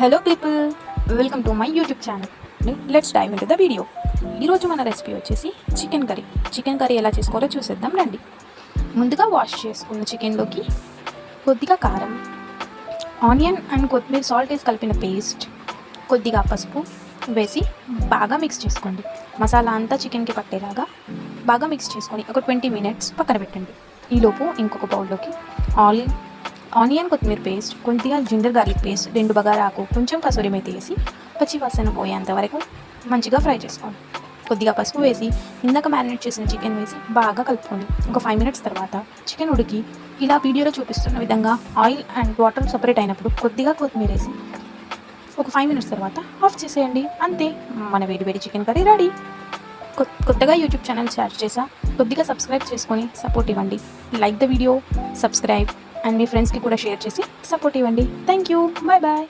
Hello people, welcome to my YouTube channel. Let's dive into the video. ఈరోజు మన recipe వచ్చేసి chicken curry. Chicken curry ఎలా చేసుకోవాలో చూసేద్దాం రండి. ముందుగా వాష్ చేసుకున్న చికెన్లోకి కొద్దిగా కారం, ఆనియన్ అండ్ కొత్తిమీర, సాల్ట్ వేసి కలిపిన పేస్ట్, కొద్దిగా పసుపు వేసి బాగా మిక్స్ చేసుకోండి. మసాలా అంతా చికెన్కి పట్టేలాగా బాగా మిక్స్ చేసుకొని ఒక 20 మినిట్స్ పక్కన పెట్టండి. ఈలోపు ఇంకొక బౌల్లోకి ఆనియన్ కొత్తిమీర పేస్ట్, కొద్దిగా జింజర్ గార్లిక్ పేస్ట్, 2 బగారా ఆకు, కొంచెం కసూరి మేతి వేసి పచ్చి వాసన పోయేంత వరకు మంచిగా ఫ్రై చేసుకోండి. కొద్దిగా పసుపు వేసి ఇందాక మ్యారినేట్ చేసిన చికెన్ వేసి బాగా కలుపుకోండి. ఒక 5 మినిట్స్ తర్వాత చికెన్ ఉడికి ఇలా వీడియోలో చూపిస్తున్న విధంగా ఆయిల్ అండ్ వాటర్ సపరేట్ అయినప్పుడు కొద్దిగా కొత్తిమీర వేసి ఒక 5 మినిట్స్ తర్వాత ఆఫ్ చేసేయండి. అంతే, మన వేడి చికెన్ కర్రీ రెడీ. కొత్తగా యూట్యూబ్ ఛానల్ స్టార్ట్ చేసా, కొద్దిగా సబ్స్క్రైబ్ చేసుకొని సపోర్ట్ ఇవ్వండి. Like the video, subscribe and మీ ఫ్రెండ్స్కి కూడా షేర్ చేసి సపోర్ట్ ఇవ్వండి. Thank you, bye bye.